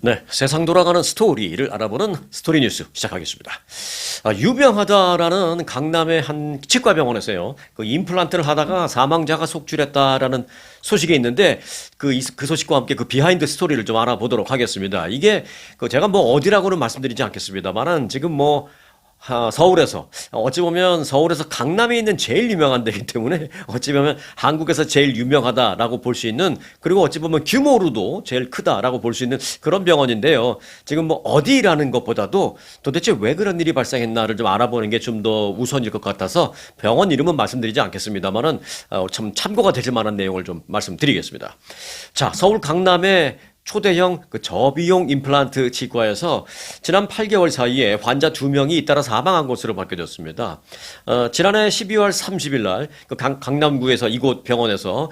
네, 세상 돌아가는 스토리를 알아보는 스토리 뉴스 시작하겠습니다. 유명하다라는 강남의 한 치과병원에서요, 그 임플란트를 하다가 사망자가 속출했다라는 소식이 있는데, 그 소식과 함께 그 비하인드 스토리를 좀 알아보도록 하겠습니다. 이게, 제가 뭐 어디라고는 말씀드리지 않겠습니다만은, 지금 뭐, 서울에서 어찌 보면 서울에서 강남에 있는 제일 유명한 데이기 때문에 어찌 보면 한국에서 제일 유명하다라고 볼 수 있는, 그리고 어찌 보면 규모로도 제일 크다라고 볼 수 있는 그런 병원인데요. 지금 뭐 어디라는 것보다도 도대체 왜 그런 일이 발생했나를 좀 알아보는 게 좀 더 우선일 것 같아서 병원 이름은 말씀드리지 않겠습니다만은 참 참고가 되실 만한 내용을 좀 말씀드리겠습니다. 자, 서울 강남에 초대형 저비용 임플란트 치과에서 지난 8개월 사이에 환자 2명이 잇따라 사망한 것으로 밝혀졌습니다. 지난해 12월 30일 날그 강남구에서 이곳 병원에서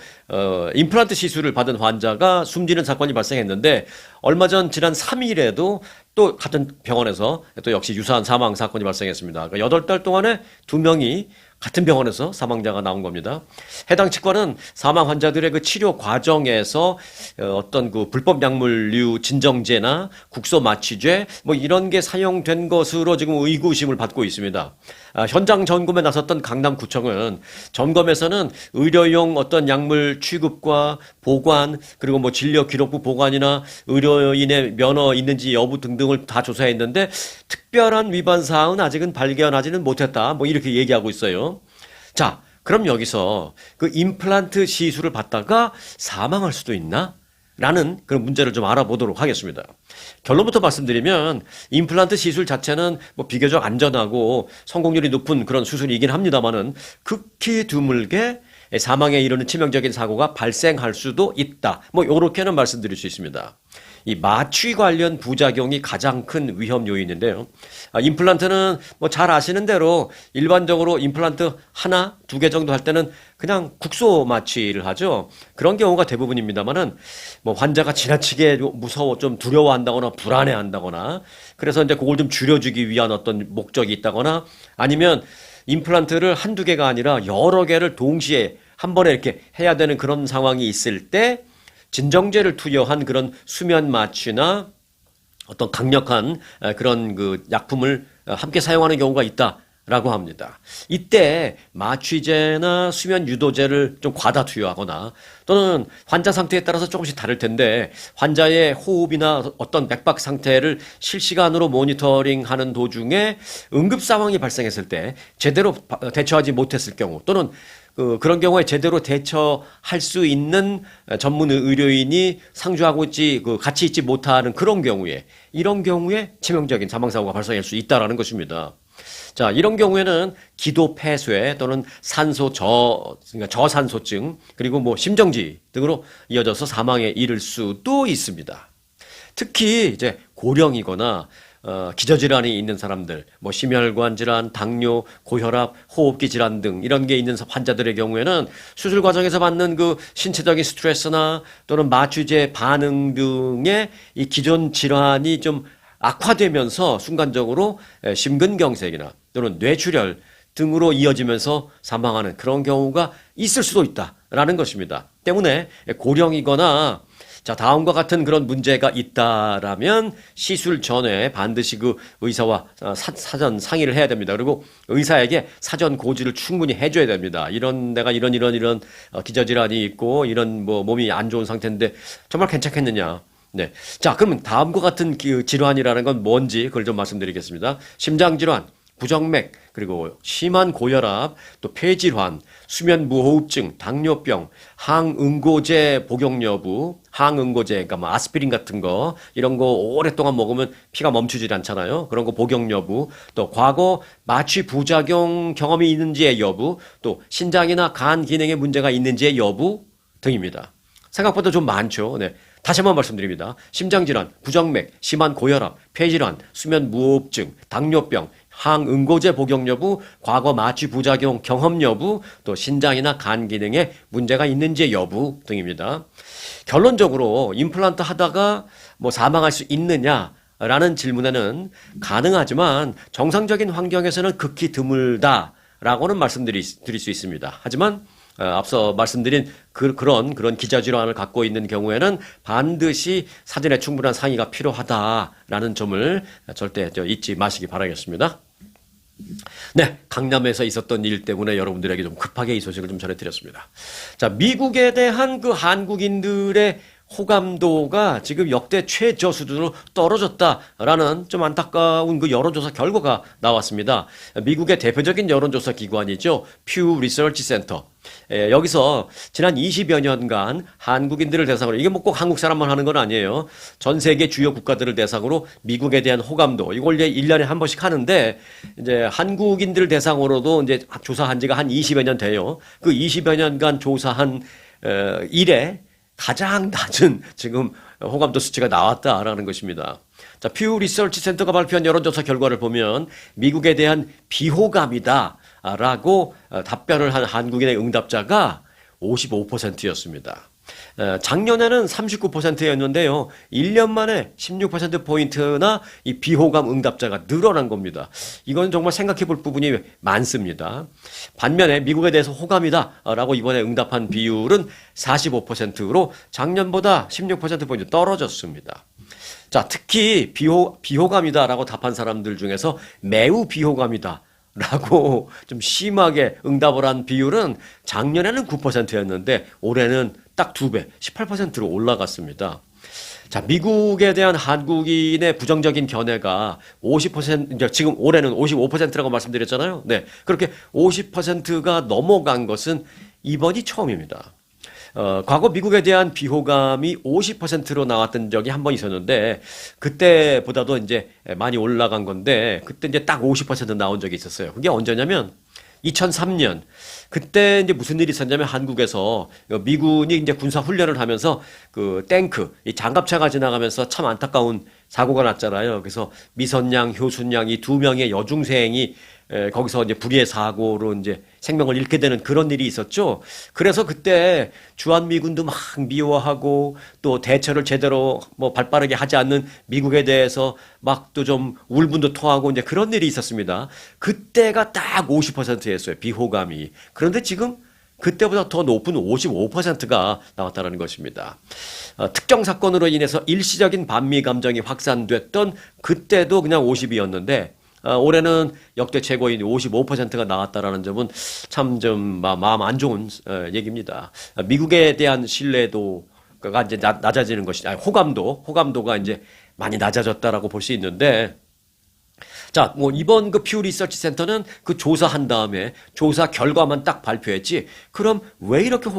임플란트 시술을 받은 환자가 숨지는 사건이 발생했는데, 얼마 전 지난 3일에도 또 같은 병원에서 또 역시 유사한 사망 사건이 발생했습니다. 그러니까 8달 동안에 2명이 같은 병원에서 사망자가 나온 겁니다. 해당 치과는 사망 환자들의 그 치료 과정에서 어떤 그 불법 약물류 진정제나 국소 마취제 뭐 이런 게 사용된 것으로 지금 의구심을 받고 있습니다. 현장 점검에 나섰던 강남구청은 점검에서는 의료용 어떤 약물 취급과 보관, 그리고 뭐 진료 기록부 보관이나 의료인의 면허 있는지 여부 등등을 다 조사했는데 특별한 위반 사항은 아직은 발견하지는 못했다. 뭐 이렇게 얘기하고 있어요. 자, 그럼 여기서 그 임플란트 시술을 받다가 사망할 수도 있나? 라는 그런 문제를 좀 알아보도록 하겠습니다. 결론부터 말씀드리면 임플란트 시술 자체는 뭐 비교적 안전하고 성공률이 높은 그런 수술이긴 합니다만은 극히 드물게 사망에 이르는 치명적인 사고가 발생할 수도 있다. 뭐 요렇게는 말씀드릴 수 있습니다. 이 마취 관련 부작용이 가장 큰 위험 요인인데요. 임플란트는 뭐 잘 아시는 대로 일반적으로 임플란트 하나, 2개 정도 할 때는 그냥 국소 마취를 하죠. 그런 경우가 대부분입니다만은 뭐 환자가 지나치게 무서워 좀 두려워한다거나 불안해한다거나, 그래서 이제 그걸 좀 줄여주기 위한 어떤 목적이 있다거나, 아니면 임플란트를 한두 개가 아니라 여러 개를 동시에 한 번에 이렇게 해야 되는 그런 상황이 있을 때 진정제를 투여한 그런 수면 마취나 어떤 강력한 그런 그 약품을 함께 사용하는 경우가 있다라고 합니다. 이때 마취제나 수면 유도제를 좀 과다 투여하거나, 또는 환자 상태에 따라서 조금씩 다를 텐데 환자의 호흡이나 어떤 맥박 상태를 실시간으로 모니터링하는 도중에 응급 상황이 발생했을 때 제대로 대처하지 못했을 경우, 또는 그런 경우에 제대로 대처할 수 있는 전문 의료인이 상주하고 같이 있지 못하는 그런 경우에, 이런 경우에 치명적인 사망사고가 발생할 수 있다라는 것입니다. 자, 이런 경우에는 기도 폐쇄 또는 그러니까 저산소증, 그리고 뭐 심정지 등으로 이어져서 사망에 이를 수도 있습니다. 특히 이제 고령이거나 기저질환이 있는 사람들, 뭐 심혈관 질환, 당뇨, 고혈압, 호흡기 질환 등 이런 게 있는 환자들의 경우에는 수술 과정에서 받는 그 신체적인 스트레스나 또는 마취제 반응 등의 이 기존 질환이 좀 악화되면서 순간적으로 심근경색이나 또는 뇌출혈 등으로 이어지면서 사망하는 그런 경우가 있을 수도 있다라는 것입니다. 때문에 고령이거나, 자, 다음과 같은 그런 문제가 있다라면 시술 전에 반드시 그 의사와 사전 상의를 해야 됩니다. 그리고 의사에게 사전 고지를 충분히 해줘야 됩니다. 내가 이런 기저질환이 있고 이런 뭐 몸이 안 좋은 상태인데 정말 괜찮겠느냐. 네. 자, 그러면 다음과 같은 질환이라는 건 뭔지 그걸 좀 말씀드리겠습니다. 심장질환, 부정맥, 그리고 심한 고혈압, 또 폐질환, 수면 무호흡증, 당뇨병, 항응고제 복용 여부, 항응고제, 그러니까 뭐 아스피린 같은 거, 이런 거 오랫동안 먹으면 피가 멈추질 않잖아요. 그런 거 복용 여부, 또 과거 마취 부작용 경험이 있는지의 여부, 또 신장이나 간 기능에 문제가 있는지의 여부 등입니다. 생각보다 좀 많죠. 네. 다시 한번 말씀드립니다. 심장질환, 부정맥, 심한 고혈압, 폐질환, 수면 무호흡증, 당뇨병, 항응고제 복용 여부, 과거 마취 부작용 경험 여부, 또 신장이나 간 기능에 문제가 있는지의 여부 등입니다. 결론적으로 임플란트 하다가 뭐 사망할 수 있느냐라는 질문에는 가능하지만 정상적인 환경에서는 극히 드물다라고는 말씀드릴 수 있습니다. 하지만 앞서 말씀드린 그런 기저 질환을 갖고 있는 경우에는 반드시 사전에 충분한 상의가 필요하다라는 점을 절대 잊지 마시기 바라겠습니다. 네, 강남에서 있었던 일 때문에 여러분들에게 좀 급하게 이 소식을 좀 전해드렸습니다. 자, 미국에 대한 그 한국인들의 호감도가 지금 역대 최저 수준으로 떨어졌다라는 좀 안타까운 그 여론조사 결과가 나왔습니다. 미국의 대표적인 여론조사 기관이죠. 퓨 리서치 센터. 여기서 지난 20여 년간 한국인들을 대상으로, 이게 뭐 꼭 한국 사람만 하는 건 아니에요. 전 세계 주요 국가들을 대상으로 미국에 대한 호감도, 이걸 이제 1년에 한 번씩 하는데, 이제 한국인들을 대상으로도 이제 조사한 지가 한 20여 년 돼요. 그 20여 년간 조사한 일에 가장 낮은 지금 호감도 수치가 나왔다라는 것입니다. 자, 퓨 리서치 센터가 발표한 여론조사 결과를 보면 미국에 대한 비호감이다라고 답변을 한 한국인의 응답자가 55%였습니다. 작년에는 39%였는데요. 1년 만에 16%포인트나 이 비호감 응답자가 늘어난 겁니다. 이건 정말 생각해 볼 부분이 많습니다. 반면에 미국에 대해서 호감이다라고 이번에 응답한 비율은 45%로 작년보다 16%포인트 떨어졌습니다. 자, 특히 비호감이다라고 답한 사람들 중에서 매우 비호감이다 라고 좀 심하게 응답을 한 비율은 작년에는 9%였는데 올해는 딱 2배, 18%로 올라갔습니다. 자, 미국에 대한 한국인의 부정적인 견해가 50%, 지금 올해는 55%라고 말씀드렸잖아요. 네. 그렇게 50%가 넘어간 것은 이번이 처음입니다. 과거 미국에 대한 비호감이 50%로 나왔던 적이 한 번 있었는데, 그때보다도 이제 많이 올라간 건데, 그때 이제 딱 50% 나온 적이 있었어요. 그게 언제냐면, 2003년. 그때 이제 무슨 일이 있었냐면, 한국에서 미군이 이제 군사 훈련을 하면서 그 탱크, 이 장갑차가 지나가면서 참 안타까운 사고가 났잖아요. 그래서 미선양, 효순양 이 두 명의 여중생이 거기서 이제 불의의 사고로 이제 생명을 잃게 되는 그런 일이 있었죠. 그래서 그때 주한미군도 막 미워하고 또 대처를 제대로 뭐 발빠르게 하지 않는 미국에 대해서 막 또 좀 울분도 토하고 이제 그런 일이 있었습니다. 그때가 딱 50%였어요. 비호감이. 그런데 지금 그때보다 더 높은 55%가 나왔다는 것입니다. 특정 사건으로 인해서 일시적인 반미 감정이 확산됐던 그때도 그냥 50이었는데 올해는 역대 최고인 55%가 나왔다라는 점은 참 좀 마음 안 좋은 얘기입니다. 미국에 대한 신뢰도가 이제 낮아지는 것이, 호감도가 이제 많이 낮아졌다라고 볼 수 있는데, 자, 뭐 이번 그 퓨 리서치 센터는 그 조사한 다음에 조사 결과만 딱 발표했지. 그럼 왜 이렇게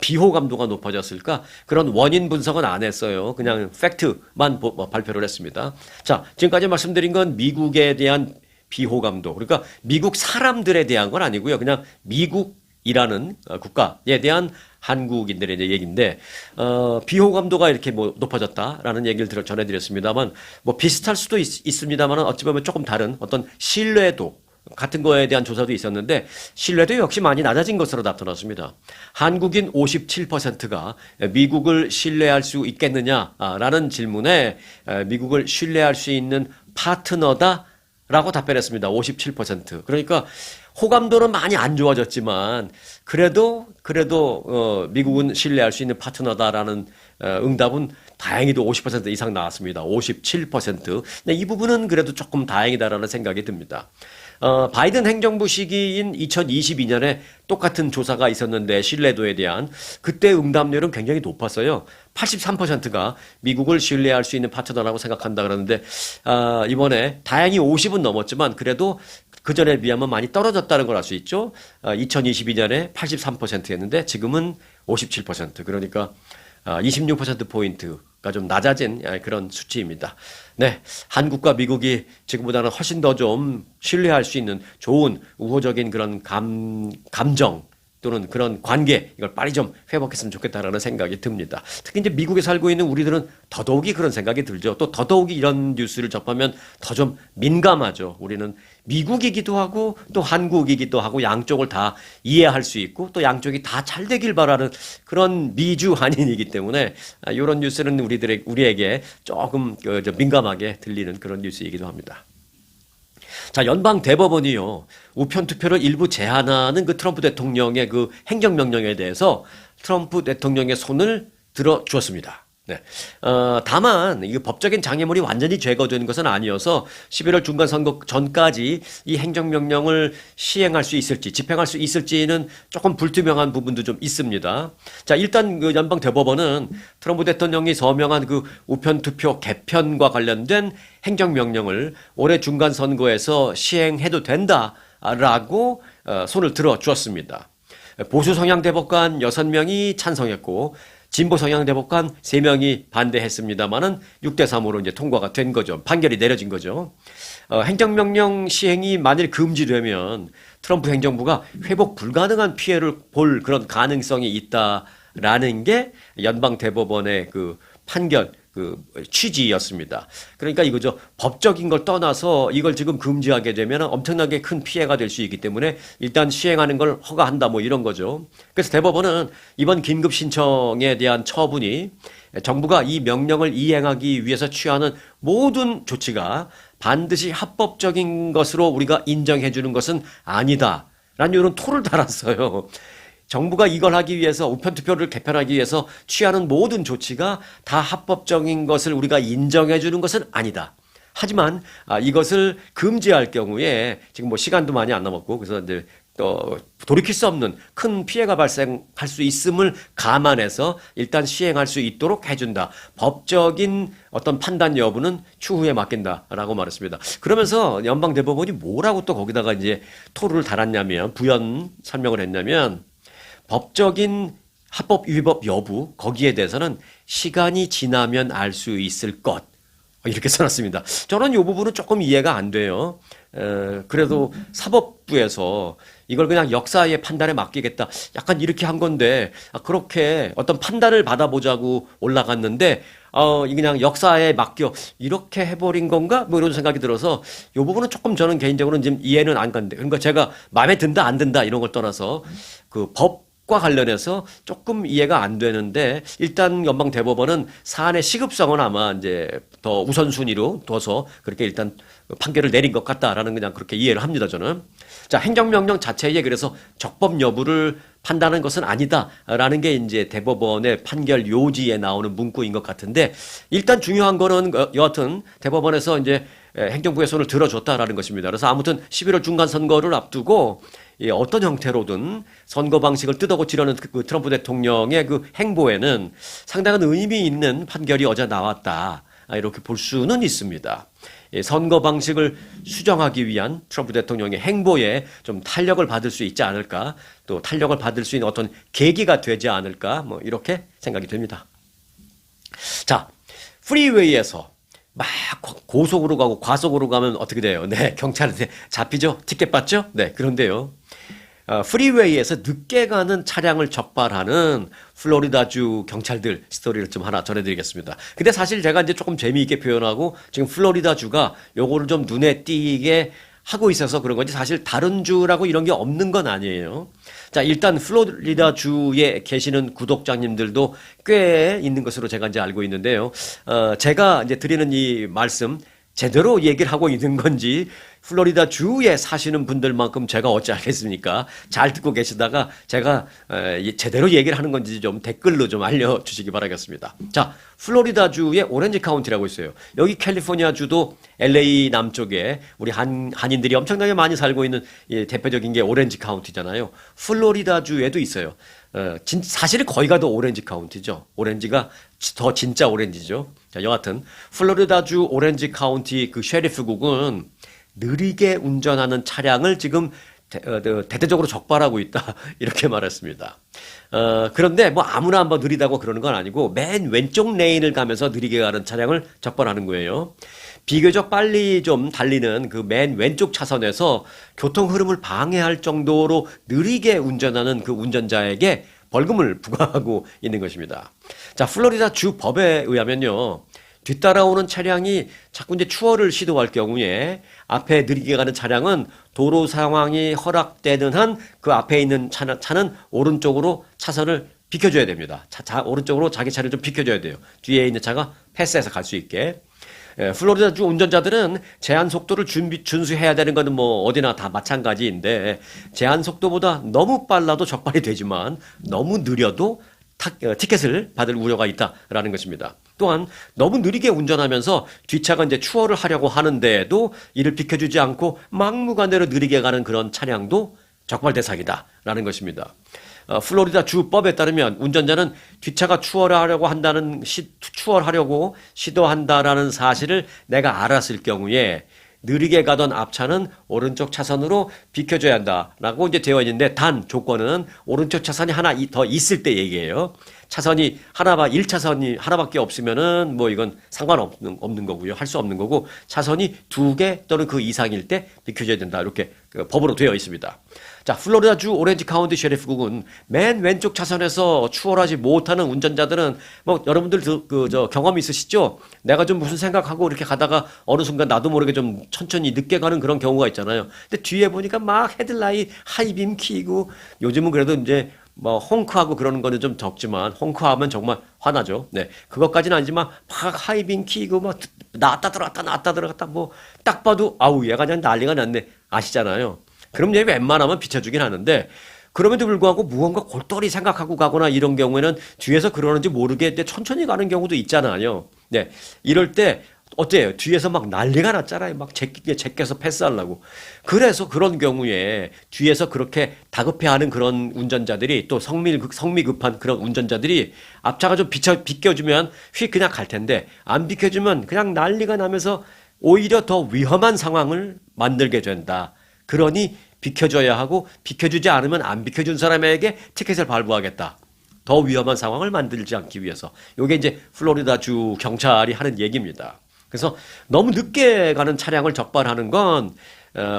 비호감도가 높아졌을까? 그런 원인 분석은 안 했어요. 그냥 팩트만 발표를 했습니다. 자, 지금까지 말씀드린 건 미국에 대한 비호감도. 그러니까 미국 사람들에 대한 건 아니고요. 그냥 미국이라는 국가에 대한 한국인들의 이제 얘기인데, 비호감도가 이렇게 뭐 높아졌다라는 얘기를 전해드렸습니다만, 뭐 비슷할 수도 있습니다만, 어찌 보면 조금 다른 어떤 신뢰도 같은 거에 대한 조사도 있었는데, 신뢰도 역시 많이 낮아진 것으로 나타났습니다. 한국인 57%가 미국을 신뢰할 수 있겠느냐라는 질문에 미국을 신뢰할 수 있는 파트너다 라고 답변했습니다. 57%. 그러니까 호감도는 많이 안 좋아졌지만 그래도 미국은 신뢰할 수 있는 파트너다라는 응답은 다행히도 50% 이상 나왔습니다. 57%. 네, 이 부분은 그래도 조금 다행이다라는 생각이 듭니다. 바이든 행정부 시기인 2022년에 똑같은 조사가 있었는데 신뢰도에 대한 그때 응답률은 굉장히 높았어요. 83%가 미국을 신뢰할 수 있는 파트너라고 생각한다 그러는데 이번에 다행히 50은 넘었지만 그래도 그 전에 비하면 많이 떨어졌다는 걸 알 수 있죠. 2022년에 83%였는데 지금은 57%. 그러니까 26%포인트가 좀 낮아진 그런 수치입니다. 네. 한국과 미국이 지금보다는 훨씬 더 좀 신뢰할 수 있는 좋은 우호적인 그런 감정 또는 그런 관계, 이걸 빨리 좀 회복했으면 좋겠다라는 생각이 듭니다. 특히 이제 미국에 살고 있는 우리들은 더더욱이 그런 생각이 들죠. 또 더더욱이 이런 뉴스를 접하면 더 좀 민감하죠. 우리는 미국이기도 하고 또 한국이기도 하고 양쪽을 다 이해할 수 있고 또 양쪽이 다 잘 되길 바라는 그런 미주 한인이기 때문에 이런 뉴스는 우리에게 조금 민감하게 들리는 그런 뉴스이기도 합니다. 자, 연방 대법원이요. 우편 투표를 일부 제한하는 그 트럼프 대통령의 그 행정명령에 대해서 트럼프 대통령의 손을 들어 주었습니다. 네. 다만, 이 법적인 장애물이 완전히 제거되는 것은 아니어서 11월 중간선거 전까지 이 행정명령을 시행할 수 있을지, 집행할 수 있을지는 조금 불투명한 부분도 좀 있습니다. 자, 일단 그 연방 대법원은 트럼프 대통령이 서명한 그 우편투표 개편과 관련된 행정명령을 올해 중간선거에서 시행해도 된다라고 손을 들어 주었습니다. 보수 성향 대법관 6명이 찬성했고, 진보 성향 대법관 3명이 반대했습니다만은 6대3으로 이제 통과가 된 거죠. 판결이 내려진 거죠. 행정명령 시행이 만일 금지되면 트럼프 행정부가 회복 불가능한 피해를 볼 그런 가능성이 있다라는 게 연방 대법원의 그 판결 그 취지였습니다. 그러니까 이거죠. 법적인 걸 떠나서 이걸 지금 금지하게 되면 엄청나게 큰 피해가 될 수 있기 때문에 일단 시행하는 걸 허가한다 뭐 이런 거죠. 그래서 대법원은 이번 긴급 신청에 대한 처분이 정부가 이 명령을 이행하기 위해서 취하는 모든 조치가 반드시 합법적인 것으로 우리가 인정해 주는 것은 아니다. 라는 이런 토를 달았어요. 정부가 이걸 하기 위해서 우편투표를 개편하기 위해서 취하는 모든 조치가 다 합법적인 것을 우리가 인정해 주는 것은 아니다. 하지만 이것을 금지할 경우에 지금 뭐 시간도 많이 안 남았고 그래서 이제 또 돌이킬 수 없는 큰 피해가 발생할 수 있음을 감안해서 일단 시행할 수 있도록 해준다. 법적인 어떤 판단 여부는 추후에 맡긴다라고 말했습니다. 그러면서 연방 대법원이 뭐라고 또 거기다가 이제 토를 달았냐면 부연 설명을 했냐면 법적인 합법 위법 여부 거기에 대해서는 시간이 지나면 알 수 있을 것 이렇게 써놨습니다. 저는 이 부분은 조금 이해가 안 돼요. 그래도 사법부에서 이걸 그냥 역사의 판단에 맡기겠다. 약간 이렇게 한 건데 그렇게 어떤 판단을 받아보자고 올라갔는데 이 그냥 역사에 맡겨 이렇게 해버린 건가? 뭐 이런 생각이 들어서 이 부분은 조금 저는 개인적으로는 지금 이해는 안 가는데 그러니까 제가 마음에 든다 안 든다 이런 걸 떠나서 그 법과 관련해서 조금 이해가 안 되는데 일단 연방 대법원은 사안의 시급성은 아마 이제 더 우선순위로 둬서 그렇게 일단 판결을 내린 것 같다라는 그냥 그렇게 이해를 합니다 저는. 자, 행정명령 자체에 그래서 적법 여부를 판단하는 것은 아니다라는 게 이제 대법원의 판결 요지에 나오는 문구인 것 같은데 일단 중요한 거는 여하튼 대법원에서 이제 행정부의 손을 들어줬다라는 것입니다. 그래서 아무튼 11월 중간 선거를 앞두고 어떤 형태로든 선거 방식을 뜯어고치려는 그 트럼프 대통령의 그 행보에는 상당한 의미 있는 판결이 어제 나왔다. 이렇게 볼 수는 있습니다. 선거 방식을 수정하기 위한 트럼프 대통령의 행보에 좀 탄력을 받을 수 있지 않을까, 또 탄력을 받을 수 있는 어떤 계기가 되지 않을까, 뭐 이렇게 생각이 됩니다. 자, 프리웨이에서 막 고속으로 가고 과속으로 가면 어떻게 돼요? 네, 경찰한테 잡히죠? 티켓 받죠? 네, 그런데요. 프리웨이에서 늦게 가는 차량을 적발하는 플로리다주 경찰들 스토리를 좀 하나 전해드리겠습니다. 근데 사실 제가 이제 조금 재미있게 표현하고 지금 플로리다주가 요거를 좀 눈에 띄게 하고 있어서 그런 건지 사실 다른 주라고 이런 게 없는 건 아니에요. 자, 일단 플로리다주에 계시는 구독자님들도 꽤 있는 것으로 제가 이제 알고 있는데요. 제가 이제 드리는 이 말씀 제대로 얘기를 하고 있는 건지 플로리다 주에 사시는 분들만큼 제가 어찌 알겠습니까? 잘 듣고 계시다가 제가 제대로 얘기를 하는 건지 좀 댓글로 좀 알려주시기 바라겠습니다. 자, 플로리다 주의 오렌지 카운티라고 있어요. 여기 캘리포니아 주도 LA 남쪽에 우리 한인들이 엄청나게 많이 살고 있는 대표적인 게 오렌지 카운티잖아요. 플로리다 주에도 있어요. 사실 거기가 더 오렌지 카운티죠. 오렌지가 더 진짜 오렌지죠. 자, 여하튼 플로리다주 오렌지 카운티 그 셰리프국은 느리게 운전하는 차량을 지금 대대적으로 적발하고 있다 이렇게 말했습니다. 그런데 뭐 아무나 한번 느리다고 그러는 건 아니고 맨 왼쪽 레인을 가면서 느리게 가는 차량을 적발하는 거예요. 비교적 빨리 좀 달리는 그 맨 왼쪽 차선에서 교통 흐름을 방해할 정도로 느리게 운전하는 그 운전자에게 벌금을 부과하고 있는 것입니다. 자, 플로리다 주 법에 의하면요. 뒤따라오는 차량이 자꾸 이제 추월을 시도할 경우에 앞에 느리게 가는 차량은 도로 상황이 허락되는 한 그 앞에 있는 차는 오른쪽으로 차선을 비켜줘야 됩니다. 오른쪽으로 자기 차를 좀 비켜줘야 돼요. 뒤에 있는 차가 패스해서 갈 수 있게. 플로리다주 운전자들은 제한 속도를 준수해야 되는 거는 뭐 어디나 다 마찬가지인데 제한 속도보다 너무 빨라도 적발이 되지만 너무 느려도 티켓을 받을 우려가 있다라는 것입니다. 또한 너무 느리게 운전하면서 뒷차가 이제 추월을 하려고 하는데도 이를 비켜주지 않고 막무가내로 느리게 가는 그런 차량도 적발 대상이다라는 것입니다. 플로리다 주법에 따르면 운전자는 뒷차가 추월하려고 시도한다라는 사실을 내가 알았을 경우에 느리게 가던 앞차는 오른쪽 차선으로 비켜줘야 한다라고 이제 되어 있는데 단 조건은 오른쪽 차선이 하나 더 있을 때 얘기예요. 차선이 1차선이 하나밖에 없으면은 뭐 이건 상관없는 거고요. 할 수 없는 거고 차선이 2개 또는 그 이상일 때 비켜줘야 된다. 이렇게 그 법으로 되어 있습니다. 자, 플로리다주 오렌지 카운티 셰리프국은 맨 왼쪽 차선에서 추월하지 못하는 운전자들은 뭐 여러분들 경험 있으시죠? 내가 좀 무슨 생각하고 이렇게 가다가 어느 순간 나도 모르게 좀 천천히 늦게 가는 그런 경우가 있잖아요. 근데 뒤에 보니까 막 헤드라이트 하이빔 켜고 요즘은 그래도 이제 뭐 홍크하고 그러는 거는 좀 적지만 홍크하면 정말 화나죠. 네, 그것까지는 아니지만 막 하이빔 켜고 막 나왔다 들어갔다 뭐 딱 봐도 아우 얘가 그냥 난리가 났네 아시잖아요. 그럼 얘 웬만하면 비춰주긴 하는데 그럼에도 불구하고 무언가 골똘히 생각하고 가거나 이런 경우에는 뒤에서 그러는지 모르게 천천히 가는 경우도 있잖아요. 네, 이럴 때 어때요? 뒤에서 막 난리가 났잖아요. 막 제껴서 패스하려고. 그래서 그런 경우에 뒤에서 그렇게 다급해하는 그런 운전자들이 또 성미 급한 그런 운전자들이 앞차가 좀 비켜주면 휙 그냥 갈 텐데 안 비켜주면 그냥 난리가 나면서 오히려 더 위험한 상황을 만들게 된다. 그러니 비켜줘야 하고 비켜주지 않으면 안 비켜준 사람에게 티켓을 발부하겠다. 더 위험한 상황을 만들지 않기 위해서. 이게 이제 플로리다주 경찰이 하는 얘기입니다. 그래서 너무 늦게 가는 차량을 적발하는 건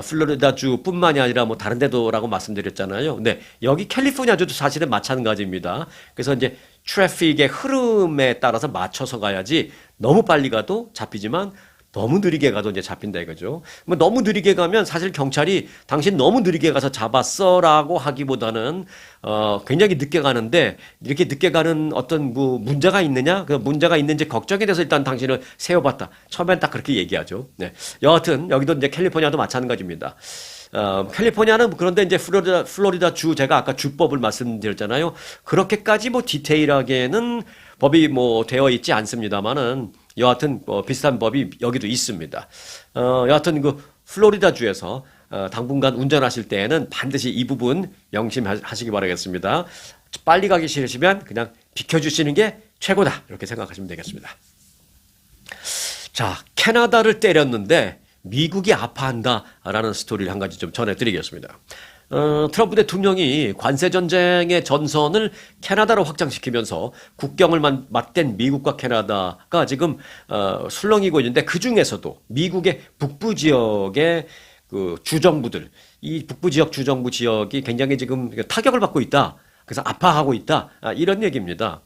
플로리다주뿐만이 아니라 뭐 다른 데도라고 말씀드렸잖아요. 근데 여기 캘리포니아주도 사실은 마찬가지입니다. 그래서 이제 트래픽의 흐름에 따라서 맞춰서 가야지 너무 빨리 가도 잡히지만 너무 느리게 가도 이제 잡힌다 이거죠. 뭐 너무 느리게 가면 사실 경찰이 당신 너무 느리게 가서 잡았어라고 하기보다는 굉장히 늦게 가는데 이렇게 늦게 가는 어떤 뭐 문제가 있느냐? 그 문제가 있는지 걱정이 돼서 일단 당신을 세워봤다. 처음엔 딱 그렇게 얘기하죠. 네. 여하튼 여기도 이제 캘리포니아도 마찬가지입니다. 캘리포니아는 그런데 이제 플로리다 주 제가 아까 주법을 말씀드렸잖아요. 그렇게까지 뭐 디테일하게는 법이 뭐 되어 있지 않습니다만은 여하튼 비슷한 법이 여기도 있습니다. 여하튼 그 플로리다 주에서 당분간 운전하실 때에는 반드시 이 부분 명심하시기 바라겠습니다. 빨리 가기 싫으시면 그냥 비켜주시는 게 최고다 이렇게 생각하시면 되겠습니다. 자, 캐나다를 때렸는데 미국이 아파한다라는 스토리를 한 가지 좀 전해드리겠습니다. 트럼프 대통령이 관세 전쟁의 전선을 캐나다로 확장시키면서 국경을 맞댄 미국과 캐나다가 지금 술렁이고 있는데 그 중에서도 미국의 북부 지역의 그 주정부들, 이 북부 지역 주정부 지역이 굉장히 지금 타격을 받고 있다. 그래서 아파하고 있다. 이런 얘기입니다.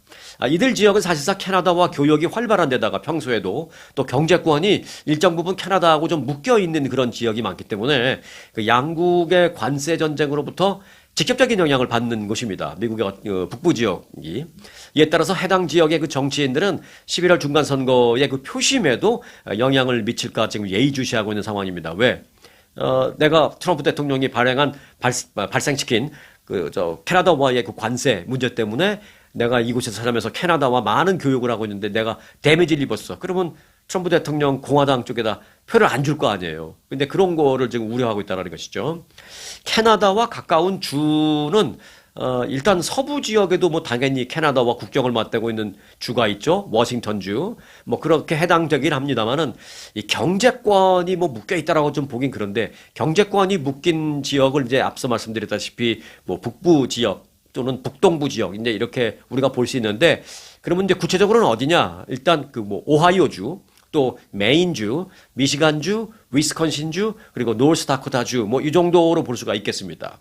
이들 지역은 사실상 캐나다와 교역이 활발한 데다가 평소에도 또 경제권이 일정 부분 캐나다하고 좀 묶여 있는 그런 지역이 많기 때문에 그 양국의 관세 전쟁으로부터 직접적인 영향을 받는 곳입니다. 미국의 북부 지역이. 이에 따라서 해당 지역의 그 정치인들은 11월 중간 선거의 그 표심에도 영향을 미칠까 지금 예의주시하고 있는 상황입니다. 왜? 내가 트럼프 대통령이 발생시킨 캐나다와의 그 관세 문제 때문에 내가 이곳에서 살면서 캐나다와 많은 교육을 하고 있는데 내가 데미지를 입었어. 그러면 트럼프 대통령 공화당 쪽에다 표를 안 줄 거 아니에요. 근데 그런 거를 지금 우려하고 있다는 것이죠. 캐나다와 가까운 주는 일단 서부 지역에도 뭐 당연히 캐나다와 국경을 맞대고 있는 주가 있죠. 워싱턴주. 뭐 그렇게 해당되긴 합니다만은 이 경제권이 뭐 묶여 있다라고 좀 보긴 그런데 경제권이 묶인 지역을 이제 앞서 말씀드렸다시피 뭐 북부 지역 또는 북동부 지역 이제 이렇게 우리가 볼 수 있는데 그러면 이제 구체적으로는 어디냐? 일단 그 뭐 오하이오주 또 메인주, 미시간주, 위스콘신주, 그리고 노스다코타주 뭐 이 정도로 볼 수가 있겠습니다.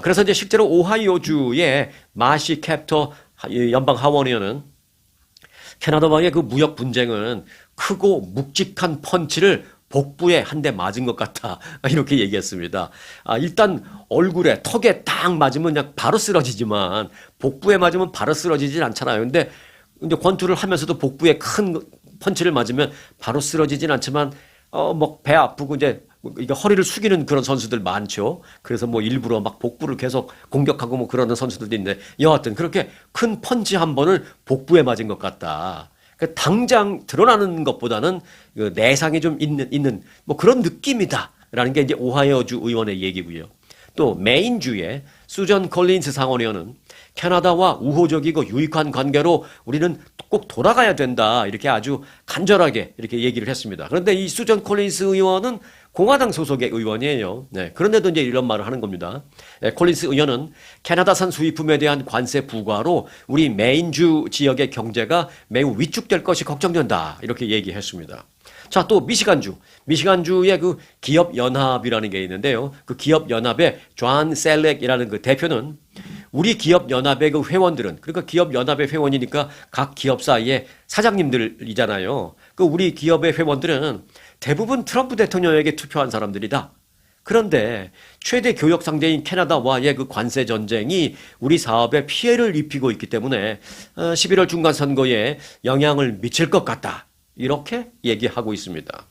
그래서 이제 실제로 오하이오주의 마시 캡터 연방 하원의원은 캐나다와의 그 무역 분쟁은 크고 묵직한 펀치를 복부에 한 대 맞은 것 같다. 이렇게 얘기했습니다. 일단 얼굴에 턱에 딱 맞으면 그냥 바로 쓰러지지만 복부에 맞으면 바로 쓰러지진 않잖아요. 근데 권투를 하면서도 복부에 큰 펀치를 맞으면 바로 쓰러지진 않지만 뭐 배 아프고 이제 이게 허리를 숙이는 그런 선수들 많죠. 그래서 뭐 일부러 막 복부를 계속 공격하고 뭐 그러는 선수들도 있는데 여하튼 그렇게 큰 펀치 한 번을 복부에 맞은 것 같다. 그 당장 드러나는 것보다는 그 내상이 좀 있는 뭐 그런 느낌이다라는 게 이제 오하이오주 의원의 얘기고요. 또 메인주의 수전 콜린스 상원의원은 캐나다와 우호적이고 유익한 관계로 우리는 꼭 돌아가야 된다. 이렇게 아주 간절하게 이렇게 얘기를 했습니다. 그런데 이 수전 콜린스 의원은 공화당 소속의 의원이에요. 네, 그런데도 이제 이런 말을 하는 겁니다. 네, 콜린스 의원은 캐나다산 수입품에 대한 관세 부과로 우리 메인주 지역의 경제가 매우 위축될 것이 걱정된다. 이렇게 얘기했습니다. 자, 또 미시간주의 그 기업연합이라는 게 있는데요. 그 기업연합의 존 셀렉이라는 그 대표는 우리 기업연합의 그 회원들은, 그러니까 기업연합의 회원이니까 각 기업사의 사장님들이잖아요. 그 우리 기업의 회원들은 대부분 트럼프 대통령에게 투표한 사람들이다. 그런데 최대 교역 상대인 캐나다와의 그 관세 전쟁이 우리 사업에 피해를 입히고 있기 때문에 11월 중간 선거에 영향을 미칠 것 같다. 이렇게 얘기하고 있습니다.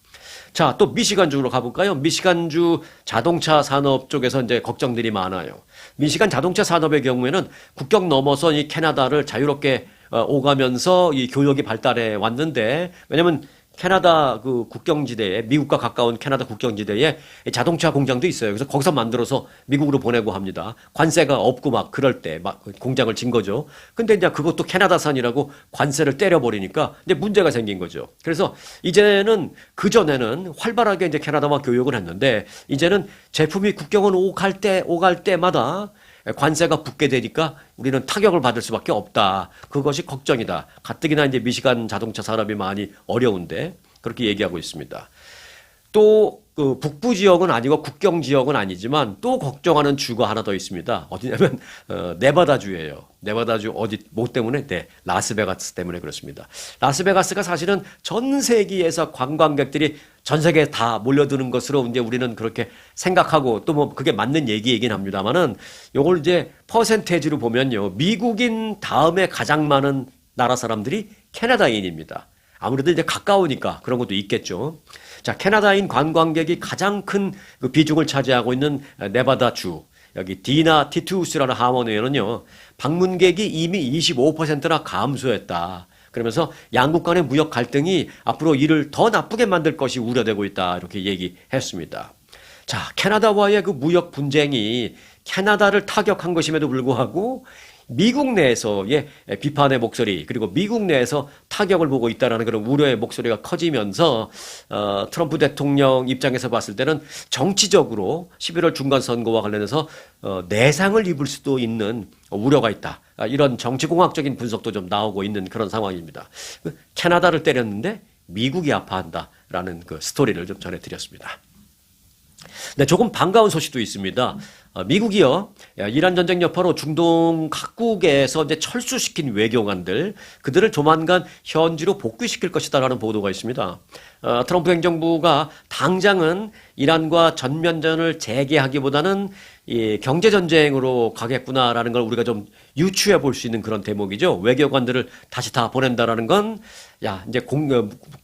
자, 또 미시간주로 가볼까요? 미시간주 자동차 산업 쪽에서 이제 걱정들이 많아요. 미시간 자동차 산업의 경우에는 국경 넘어서 이 캐나다를 자유롭게 오가면서 이 교역이 발달해 왔는데, 왜냐면 캐나다 그 국경지대에, 미국과 가까운 캐나다 국경지대에 자동차 공장도 있어요. 그래서 거기서 만들어서 미국으로 보내고 합니다. 관세가 없고 막 그럴 때 막 공장을 진 거죠. 근데 이제 그것도 캐나다산이라고 관세를 때려버리니까 이제 문제가 생긴 거죠. 그래서 이제는 그전에는 활발하게 이제 캐나다와 교역을 했는데, 이제는 제품이 국경을 오갈 때마다 관세가 붙게 되니까 우리는 타격을 받을 수밖에 없다. 그것이 걱정이다. 가뜩이나 이제 미시간 자동차 산업이 많이 어려운데 그렇게 얘기하고 있습니다. 또 그 북부 지역은 아니고 국경 지역은 아니지만 또 걱정하는 주가 하나 더 있습니다. 어디냐면 네바다주예요. 네바다주 어디 뭐 때문에? 네, 라스베가스 때문에 그렇습니다. 라스베가스가 사실은 전 세계에서 관광객들이 전 세계에 다 몰려드는 것으로 이제 우리는 그렇게 생각하고 또 뭐 그게 맞는 얘기이긴 합니다만은 요걸 이제 퍼센테이지로 보면요. 미국인 다음에 가장 많은 나라 사람들이 캐나다인입니다. 아무래도 이제 가까우니까 그런 것도 있겠죠. 자, 캐나다인 관광객이 가장 큰 그 비중을 차지하고 있는 네바다주. 여기 디나 티투스라는 하원의원은요, 방문객이 이미 25%나 감소했다. 그러면서 양국 간의 무역 갈등이 앞으로 이를 더 나쁘게 만들 것이 우려되고 있다. 이렇게 얘기했습니다. 자, 캐나다와의 그 무역 분쟁이 캐나다를 타격한 것임에도 불구하고 미국 내에서의 비판의 목소리, 그리고 미국 내에서 타격을 보고 있다는 그런 우려의 목소리가 커지면서 트럼프 대통령 입장에서 봤을 때는 정치적으로 11월 중간 선거와 관련해서 내상을 입을 수도 있는 우려가 있다. 이런 정치공학적인 분석도 좀 나오고 있는 그런 상황입니다. 캐나다를 때렸는데 미국이 아파한다라는 그 스토리를 좀 전해드렸습니다. 네, 조금 반가운 소식도 있습니다. 미국이요, 이란 전쟁 여파로 중동 각국에서 이제 철수시킨 외교관들, 그들을 조만간 현지로 복귀시킬 것이다라는 보도가 있습니다. 트럼프 행정부가 당장은 이란과 전면전을 재개하기보다는 이 경제전쟁으로 가겠구나라는 걸 우리가 좀 유추해 볼 수 있는 그런 대목이죠. 외교관들을 다시 다 보낸다라는 건, 야, 이제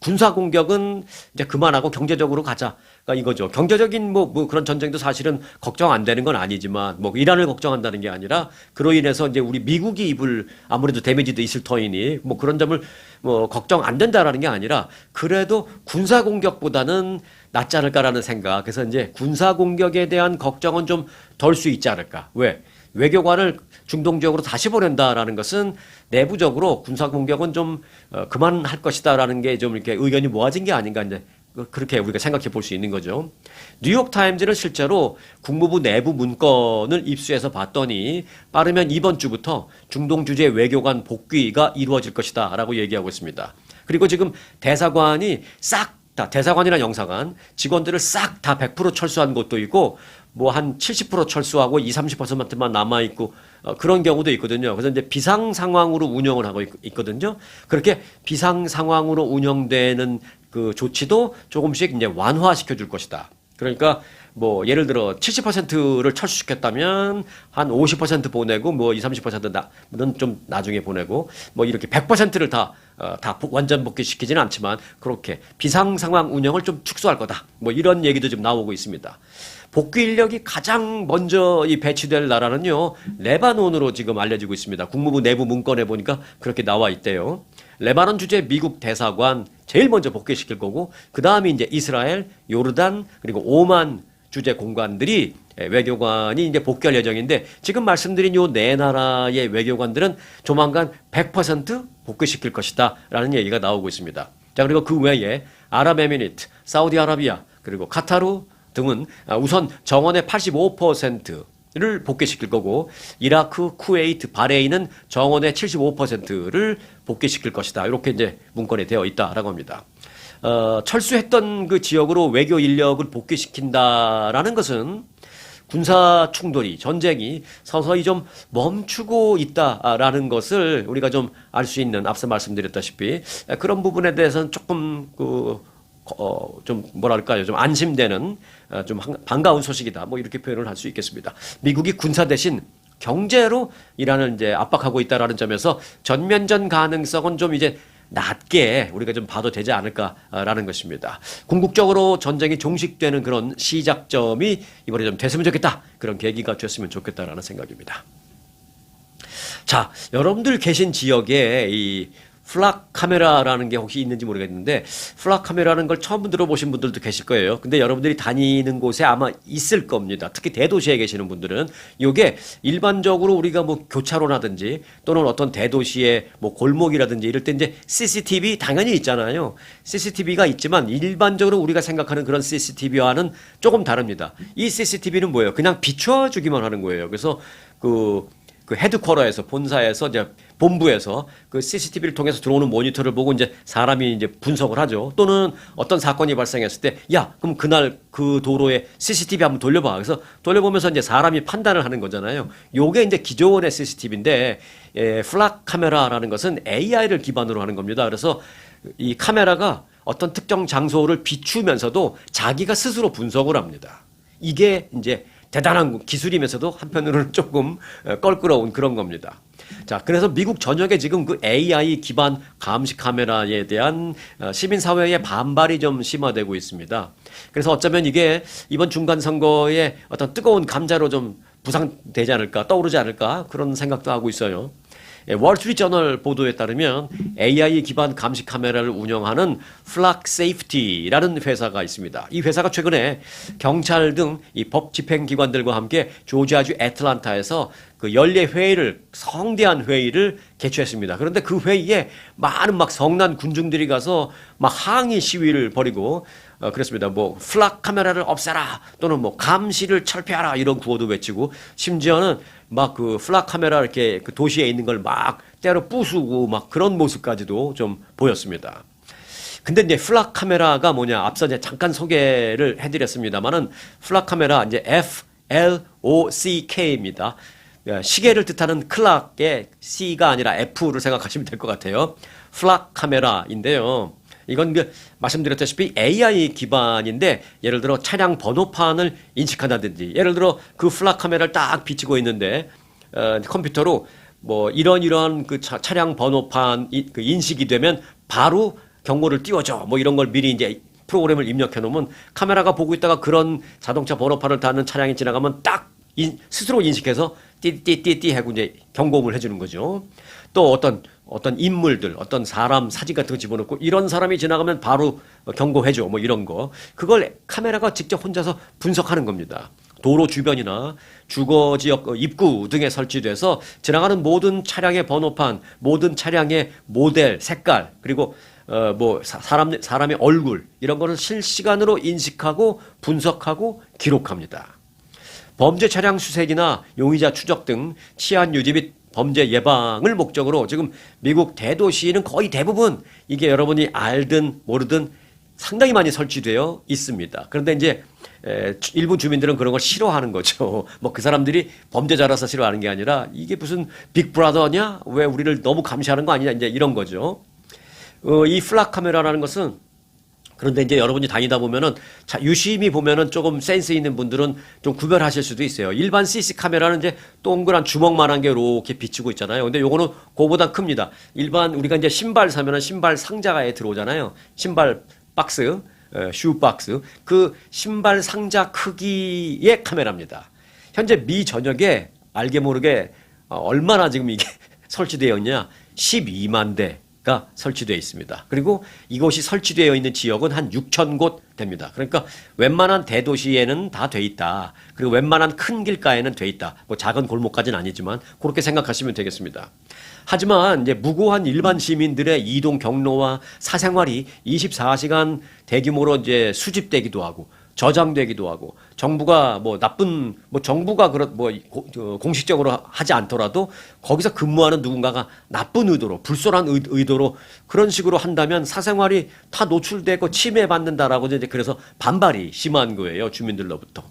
군사 공격은 이제 그만하고 경제적으로 가자. 그러니까 이거죠. 경제적인 뭐 그런 전쟁도 사실은 걱정 안 되는 건 아니지만, 뭐 이란을 걱정한다는 게 아니라, 그로 인해서 이제 우리 미국이 입을 아무래도 데미지도 있을 터이니, 뭐 그런 점을 뭐 걱정 안 된다라는 게 아니라, 그래도 군사 공격보다는 낫지 않을까라는 생각. 그래서 이제 군사 공격에 대한 걱정은 좀 덜 수 있지 않을까. 왜? 외교관을 중동 지역으로 다시 보낸다라는 것은 내부적으로 군사 공격은 좀 그만할 것이다라는 게 좀 이렇게 의견이 모아진 게 아닌가 이제 그렇게 우리가 생각해 볼 수 있는 거죠. 뉴욕 타임즈는 실제로 국무부 내부 문건을 입수해서 봤더니 빠르면 이번 주부터 중동 주재 외교관 복귀가 이루어질 것이다라고 얘기하고 있습니다. 그리고 지금 대사관이 싹 다 대사관이나 영사관 직원들을 싹 다 100% 철수한 곳도 있고 뭐 한 70% 철수하고 20-30%만 남아 있고 그런 경우도 있거든요. 그래서 이제 비상 상황으로 운영을 하고 있거든요. 그렇게 비상 상황으로 운영되는 그 조치도 조금씩 이제 완화시켜 줄 것이다. 그러니까 뭐 예를 들어 70%를 철수시켰다면 한 50% 보내고 뭐 20, 30%는 좀 나중에 보내고 뭐 이렇게 100%를 다 완전 복귀시키지는 않지만 그렇게 비상 상황 운영을 좀 축소할 거다. 뭐 이런 얘기도 좀 나오고 있습니다. 복귀 인력이 가장 먼저 이 배치될 나라는요, 레바논으로 지금 알려지고 있습니다. 국무부 내부 문건에 보니까 그렇게 나와 있대요. 레바논 주재 미국 대사관 제일 먼저 복귀시킬 거고, 그 다음이 이제 이스라엘, 요르단, 그리고 오만 주재 공관들이 외교관이 이제 복귀할 예정인데, 지금 말씀드린 요 네 나라의 외교관들은 조만간 100% 복귀시킬 것이다 라는 얘기가 나오고 있습니다. 자, 그리고 그 외에 아랍에미리트, 사우디아라비아, 그리고 카타르 등은 우선 정원의 85%를 복귀시킬 거고, 이라크, 쿠웨이트, 바레인은 정원의 75%를 복귀시킬 것이다. 이렇게 이제 문건에 되어 있다라고 합니다. 철수했던 그 지역으로 외교 인력을 복귀시킨다라는 것은 군사 충돌이, 전쟁이 서서히 좀 멈추고 있다라는 것을 우리가 좀 알 수 있는, 앞서 말씀드렸다시피 그런 부분에 대해서는 조금 좀 뭐랄까요, 좀 안심되는, 좀 반가운 소식이다. 뭐 이렇게 표현을 할 수 있겠습니다. 미국이 군사 대신 경제로 이란을 이제 압박하고 있다라는 점에서 전면전 가능성은 좀 이제 낮게 우리가 좀 봐도 되지 않을까라는 것입니다. 궁극적으로 전쟁이 종식되는 그런 시작점이 이번에 좀 됐으면 좋겠다. 그런 계기가 됐으면 좋겠다라는 생각입니다. 자, 여러분들 계신 지역에 이 플락 카메라라는 게 혹시 있는지 모르겠는데, 플락 카메라라는 걸 처음 들어보신 분들도 계실 거예요. 근데 여러분들이 다니는 곳에 아마 있을 겁니다. 특히 대도시에 계시는 분들은. 이게 일반적으로 우리가 뭐 교차로라든지 또는 어떤 대도시의 뭐 골목이라든지 이럴 때 이제 CCTV 당연히 있잖아요. CCTV가 있지만 일반적으로 우리가 생각하는 그런 CCTV와는 조금 다릅니다. 이 CCTV는 뭐예요? 그냥 비춰주기만 하는 거예요. 그래서 그 헤드쿼터에서, 본사에서, 이제 본부에서 그 CCTV를 통해서 들어오는 모니터를 보고 이제 사람이 이제 분석을 하죠. 또는 어떤 사건이 발생했을 때, 야, 그럼 그날 그 도로에 CCTV 한번 돌려봐. 그래서 돌려보면서 이제 사람이 판단을 하는 거잖아요. 요게 이제 기존의 CCTV인데, 플락 카메라라는 것은 AI를 기반으로 하는 겁니다. 그래서 이 카메라가 어떤 특정 장소를 비추면서도 자기가 스스로 분석을 합니다. 이게 이제 대단한 기술이면서도 한편으로는 조금 껄끄러운 그런 겁니다. 자, 그래서 미국 전역에 지금 그 AI 기반 감시 카메라에 대한 시민사회의 반발이 좀 심화되고 있습니다. 그래서 어쩌면 이게 이번 중간선거에 어떤 뜨거운 감자로 좀 부상되지 않을까, 떠오르지 않을까, 그런 생각도 하고 있어요. 월스트리트저널 보도에 따르면 AI 기반 감시 카메라를 운영하는 플락 세이프티라는 회사가 있습니다. 이 회사가 최근에 경찰 등 이 법 집행 기관들과 함께 조지아주 애틀란타에서 그 연례 회의를, 성대한 회의를 개최했습니다. 그런데 그 회의에 많은 막 성난 군중들이 가서 막 항의 시위를 벌이고 그랬습니다. 뭐 플락 카메라를 없애라, 또는 뭐 감시를 철폐하라, 이런 구호도 외치고, 심지어는 막 그 플락 카메라 이렇게 그 도시에 있는 걸 막 때려 부수고 막 그런 모습까지도 좀 보였습니다. 근데 이제 플락 카메라가 뭐냐, 앞서 이제 잠깐 소개를 해드렸습니다만은, 플락 카메라 이제 FLOCK입니다. 시계를 뜻하는 클락의 C가 아니라 F를 생각하시면 될 것 같아요. 플락 카메라인데요. 이건 말씀드렸다시피 AI 기반인데, 예를 들어 차량 번호판을 인식한다든지, 예를 들어 그 플락 카메라를 딱 비치고 있는데 컴퓨터로 뭐 이런 그 차량 번호판 그 인식이 되면 바로 경고를 띄워줘, 뭐 이런 걸 미리 이제 프로그램을 입력해 놓으면 카메라가 보고 있다가 그런 자동차 번호판을 다는 차량이 지나가면 딱 스스로 인식해서 띠띠띠띠 하고 이제 경고음을 해주는 거죠. 또 어떤 인물들, 어떤 사람 사진 같은 거 집어넣고 이런 사람이 지나가면 바로 경고해줘, 뭐 이런 거. 그걸 카메라가 직접 혼자서 분석하는 겁니다. 도로 주변이나 주거지역 입구 등에 설치돼서 지나가는 모든 차량의 번호판, 모든 차량의 모델, 색깔, 그리고 뭐 사람의 얼굴, 이런 거를 실시간으로 인식하고 분석하고 기록합니다. 범죄 차량 수색이나 용의자 추적 등 치안 유지 및 범죄 예방을 목적으로 지금 미국 대도시는 거의 대부분 이게 여러분이 알든 모르든 상당히 많이 설치되어 있습니다. 그런데 이제 일부 주민들은 그런 걸 싫어하는 거죠. 뭐 그 사람들이 범죄자라서 싫어하는 게 아니라, 이게 무슨 빅브라더냐? 왜 우리를 너무 감시하는 거 아니냐? 이제 이런 거죠. 이 플락 카메라라는 것은 그런데 이제 여러분이 다니다 보면은 유심히 보면은 조금 센스 있는 분들은 좀 구별하실 수도 있어요. 일반 CC 카메라는 이제 동그란 주먹만한 게 이렇게 비치고 있잖아요. 근데 요거는 그거보다 큽니다. 일반 우리가 이제 신발 사면은 신발 상자에 들어오잖아요. 신발 박스, 슈 박스. 그 신발 상자 크기의 카메라입니다. 현재 미 전역에 알게 모르게 얼마나 지금 이게 설치되어 있냐? 12만 대가 설치되어 있습니다. 그리고 이곳이 설치되어 있는 지역은 한 6천 곳 됩니다. 그러니까 웬만한 대도시에는 다 돼 있다. 그리고 웬만한 큰 길가에는 돼 있다. 뭐 작은 골목까지는 아니지만 그렇게 생각하시면 되겠습니다. 하지만 이제 무고한 일반 시민들의 이동 경로와 사생활이 24시간 대규모로 이제 수집되기도 하고 저장되기도 하고 정부가 뭐 나쁜 뭐 정부가 공식적으로 하지 않더라도 거기서 근무하는 누군가가 나쁜 의도로 불순한 의도로 그런 식으로 한다면 사생활이 다 노출되고 침해받는다라고 이제 그래서 반발이 심한 거예요. 주민들로부터.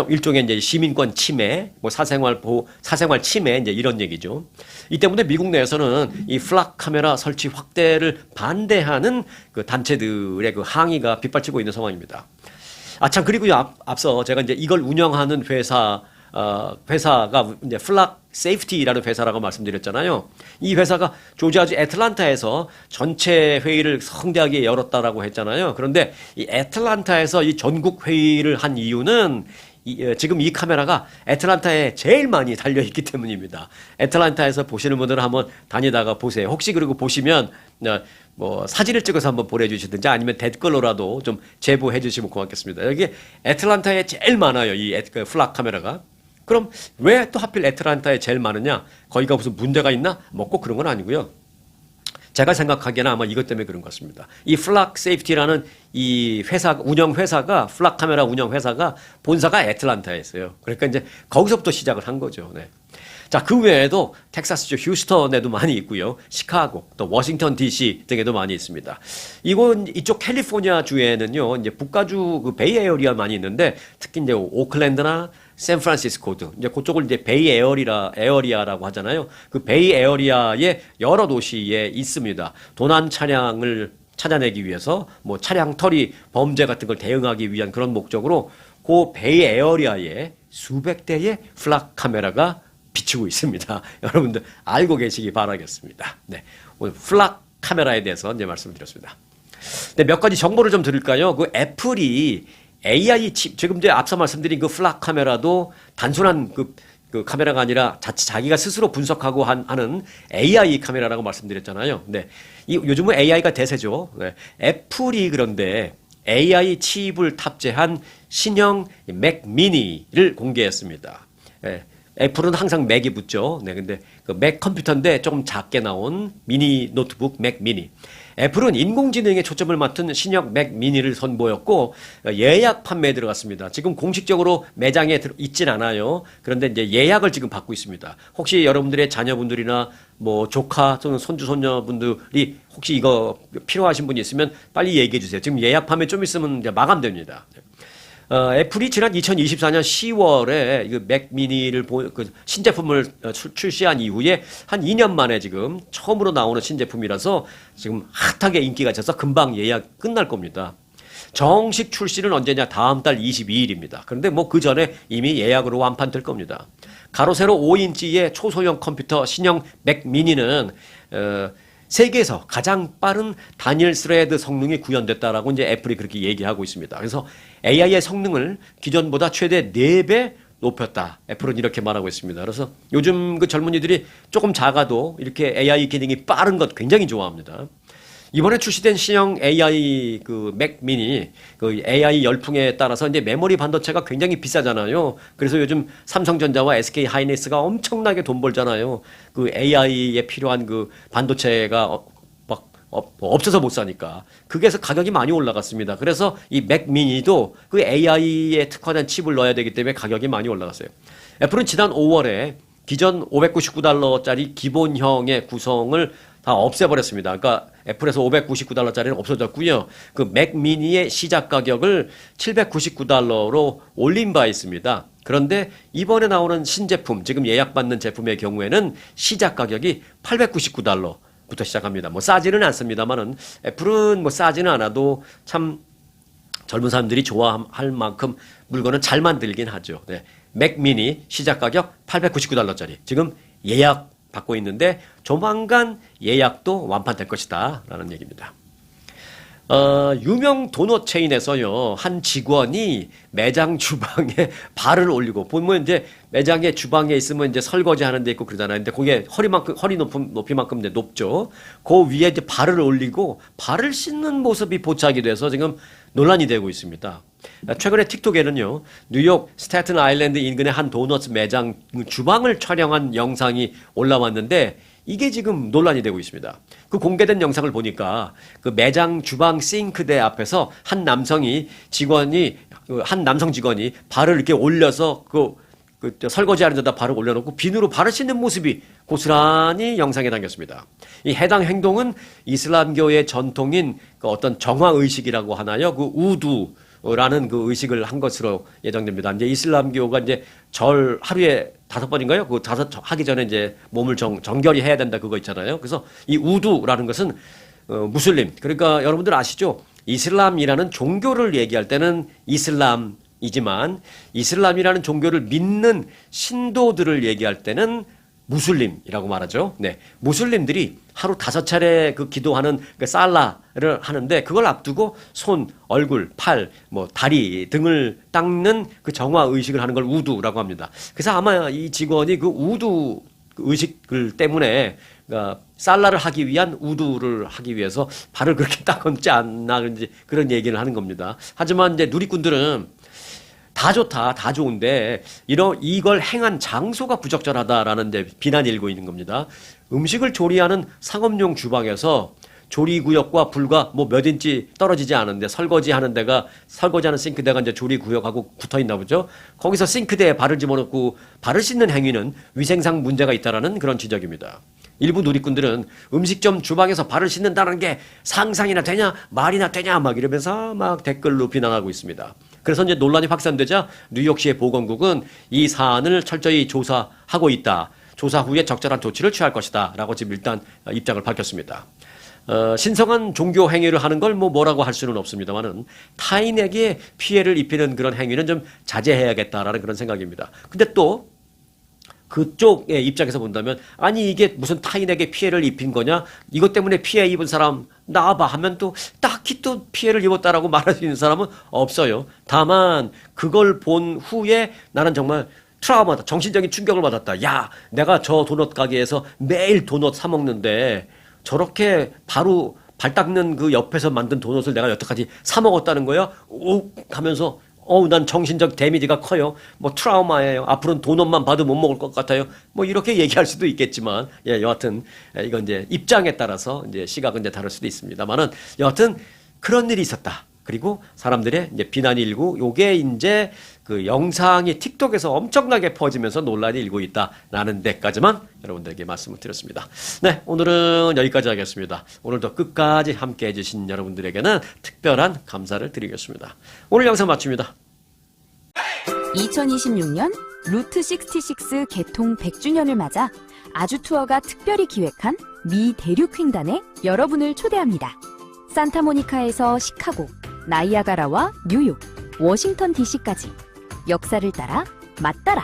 일종의 이제 시민권 침해, 뭐 사생활 보호, 사생활 침해 이제 이런 얘기죠. 이 때문에 미국 내에서는 이 플락 카메라 설치 확대를 반대하는 그 단체들의 그 항의가 빗발치고 있는 상황입니다. 참, 그리고요, 앞서 제가 이제 이걸 운영하는 회사가 이제 플락 세이프티라는 회사라고 말씀드렸잖아요. 이 회사가 조지아주 애틀란타에서 전체 회의를 성대하게 열었다라고 했잖아요. 그런데 이 애틀란타에서 이 전국 회의를 한 이유는 지금 이 카메라가 애틀란타에 제일 많이 달려있기 때문입니다. 애틀란타에서 보시는 분들은 한번 다니다가 보세요. 혹시 그리고 보시면 뭐 사진을 찍어서 한번 보내주시든지 아니면 댓글로라도 좀 제보해 주시면 고맙겠습니다. 여기 애틀란타에 제일 많아요. 이 플락 카메라가. 그럼 왜 또 하필 애틀란타에 제일 많으냐? 거기가 무슨 문제가 있나? 뭐 꼭 그런 건 아니고요. 제가 생각하기에는 아마 이것 때문에 그런 것 같습니다. 이 플락 세이프티라는 이 회사, 운영 회사가, 플락 카메라 운영 회사가 본사가 애틀란타에 있어요. 그러니까 이제 거기서부터 시작을 한 거죠. 네. 자, 그 외에도 텍사스주 휴스턴에도 많이 있고요. 시카고, 또 워싱턴 DC 등에도 많이 있습니다. 이쪽 캘리포니아 주에는요, 이제 북가주 그 베이 에어리아 많이 있는데 특히 이제 오클랜드나 샌프란시스코 등 이제 그쪽을 이제 베이 에어리아라고 하잖아요. 그 베이 에어리아의 여러 도시에 있습니다. 도난 차량을 찾아내기 위해서 뭐 차량 털이 범죄 같은 걸 대응하기 위한 그런 목적으로 그 베이 에어리아에 수백 대의 플락 카메라가 비추고 있습니다. 여러분들 알고 계시기 바라겠습니다. 네, 오늘 플락 카메라에 대해서 이제 말씀드렸습니다. 네, 몇 가지 정보를 좀 드릴까요? 그 애플이 AI 칩, 지금 이제 앞서 말씀드린 그 플락 카메라도 단순한 그 카메라가 아니라 자기가 스스로 분석하고 하는 AI 카메라라고 말씀드렸잖아요. 네, 요즘은 AI가 대세죠. 네, 애플이 그런데 AI 칩을 탑재한 신형 맥 미니를 공개했습니다. 네, 애플은 항상 맥이 붙죠. 네, 근데 그 맥 컴퓨터인데 조금 작게 나온 미니 노트북 맥 미니. 애플은 인공지능에 초점을 맞춘 신형 맥 미니를 선보였고 예약 판매에 들어갔습니다. 지금 공식적으로 매장에 있진 않아요. 그런데 이제 예약을 지금 받고 있습니다. 혹시 여러분들의 자녀분들이나 뭐 조카 또는 손주 손녀분들이 혹시 이거 필요하신 분이 있으면 빨리 얘기해 주세요. 지금 예약 판매 좀 있으면 이제 마감됩니다. 애플이 지난 2024년 10월에 그 맥 미니를 그 신제품을 출시한 이후에 한 2년 만에 지금 처음으로 나오는 신제품이라서 지금 핫하게 인기가 있어서 금방 예약 끝날 겁니다. 정식 출시는 언제냐? 다음 달 22일입니다. 그런데 뭐 그 전에 이미 예약으로 완판될 겁니다. 가로 세로 5인치의 초소형 컴퓨터 신형 맥 미니는 세계에서 가장 빠른 단일 스레드 성능이 구현됐다라고 이제 애플이 그렇게 얘기하고 있습니다. 그래서 AI의 성능을 기존보다 최대 4배 높였다. 애플은 이렇게 말하고 있습니다. 그래서 요즘 그 젊은이들이 조금 작아도 이렇게 AI 기능이 빠른 것 굉장히 좋아합니다. 이번에 출시된 신형 AI 그 맥 미니 그 AI 열풍에 따라서 이제 메모리 반도체가 굉장히 비싸잖아요. 그래서 요즘 삼성전자와 SK 하이닉스가 엄청나게 돈 벌잖아요. 그 AI에 필요한 그 반도체가 없어서 못 사니까. 그게서 가격이 많이 올라갔습니다. 그래서 이 맥 미니도 그 AI에 특화된 칩을 넣어야 되기 때문에 가격이 많이 올라갔어요. 애플은 지난 5월에 기존 $599짜리 기본형의 구성을 다 없애버렸습니다. 그러니까 애플에서 $599짜리는 없어졌고요. 그 맥 미니의 시작 가격을 $799로 올린 바 있습니다. 그런데 이번에 나오는 신제품, 지금 예약받는 제품의 경우에는 시작 가격이 $899 부터 시작합니다. 뭐 싸지는 않습니다만은 애플은 뭐 싸지는 않아도 참 젊은 사람들이 좋아할 만큼 물건은 잘 만들긴 하죠. 네. 맥 미니 시작 가격 $899짜리. 지금 예약 받고 있는데 조만간 예약도 완판될 것이다 라는 얘기입니다. 유명 도넛 체인에서요, 한 직원이 매장 주방에 발을 올리고, 보면 이제 매장에 주방에 있으면 이제 설거지 하는 데 있고 그러잖아요. 근데 거기에 허리 높이만큼 이제 높죠. 그 위에 이제 발을 올리고 발을 씻는 모습이 포착이 돼서 지금 논란이 되고 있습니다. 최근에 틱톡에는요, 뉴욕 스태튼 아일랜드 인근의 한 도넛 매장 주방을 촬영한 영상이 올라왔는데, 이게 지금 논란이 되고 있습니다. 그 공개된 영상을 보니까 그 매장 주방 싱크대 앞에서 한 남성 직원이 발을 이렇게 올려서 그 설거지하는 데다 발을 올려놓고 비누로 발을 씻는 모습이 고스란히 영상에 담겼습니다. 이 해당 행동은 이슬람교의 전통인 그 어떤 정화 의식이라고 하나요? 그 우두라는 그 의식을 한 것으로 예정됩니다. 이제 이슬람교가 이제 절 하루에 5번인가요? 그 하기 전에 이제 몸을 정결히 해야 된다 그거 있잖아요. 그래서 이 우두라는 것은 무슬림. 그러니까 여러분들 아시죠? 이슬람이라는 종교를 얘기할 때는 이슬람이지만 이슬람이라는 종교를 믿는 신도들을 얘기할 때는 무슬림이라고 말하죠. 네. 무슬림들이 하루 5차례 그 기도하는 그 살라를 하는데 그걸 앞두고 손, 얼굴, 팔, 뭐 다리 등을 닦는 그 정화 의식을 하는 걸 우두라고 합니다. 그래서 아마 이 직원이 그 우두 의식을 때문에 그러니까 살라를 하기 위한 우두를 하기 위해서 발을 그렇게 닦았지 않나 그런 얘기를 하는 겁니다. 하지만 이제 누리꾼들은 다 좋다, 다 좋은데 이걸 행한 장소가 부적절하다라는 데 비난이 일고 있는 겁니다. 음식을 조리하는 상업용 주방에서 조리구역과 불과 뭐 몇 인치 떨어지지 않은데 설거지하는 싱크대가 이제 조리구역하고 붙어 있나 보죠. 거기서 싱크대에 발을 집어넣고 발을 씻는 행위는 위생상 문제가 있다라는 그런 지적입니다. 일부 누리꾼들은 음식점 주방에서 발을 씻는다는 게 상상이나 되냐, 말이나 되냐 막 이러면서 막 댓글로 비난하고 있습니다. 그래서 이제 논란이 확산되자 뉴욕시의 보건국은 이 사안을 철저히 조사하고 있다. 조사 후에 적절한 조치를 취할 것이다. 라고 지금 일단 입장을 밝혔습니다. 신성한 종교 행위를 하는 걸 뭐라고 할 수는 없습니다만은 타인에게 피해를 입히는 그런 행위는 좀 자제해야겠다라는 그런 생각입니다. 근데 또 그쪽의 입장에서 본다면 아니 이게 무슨 타인에게 피해를 입힌 거냐? 이것 때문에 피해 입은 사람 나와봐 하면 또 딱히 또 피해를 입었다라고 말할 수 있는 사람은 없어요. 다만 그걸 본 후에 나는 정말 트라우마다 정신적인 충격을 받았다. 야, 내가 저 도넛 가게에서 매일 도넛 사 먹는데 저렇게 바로 발 닦는 그 옆에서 만든 도넛을 내가 여태까지 사 먹었다는 거야? 오 하면서 난 정신적 데미지가 커요. 뭐 트라우마예요. 앞으로는 도넛만 봐도 못 먹을 것 같아요. 뭐 이렇게 얘기할 수도 있겠지만, 예, 여하튼 이건 이제 입장에 따라서 이제 시각은 이제 다를 수도 있습니다만은 여하튼 그런 일이 있었다. 그리고 사람들의 이제 비난이 일고 요게 이제 그 영상이 틱톡에서 엄청나게 퍼지면서 논란이 일고 있다라는 데까지만 여러분들에게 말씀을 드렸습니다. 네, 오늘은 여기까지 하겠습니다. 오늘도 끝까지 함께 해주신 여러분들에게는 특별한 감사를 드리겠습니다. 오늘 영상 마칩니다. 2026년 루트 66 개통 100주년을 맞아 아주투어가 특별히 기획한 미 대륙 횡단에 여러분을 초대합니다. 산타모니카에서 시카고, 나이아가라와 뉴욕, 워싱턴 DC까지 역사를 따라 맞따라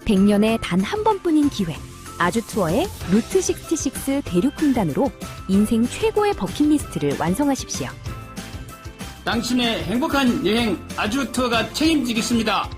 100년에 단 한 번뿐인 기회 아주투어의 루트 66 대륙 횡단으로 인생 최고의 버킷리스트를 완성하십시오. 당신의 행복한 여행 아주투어가 책임지겠습니다.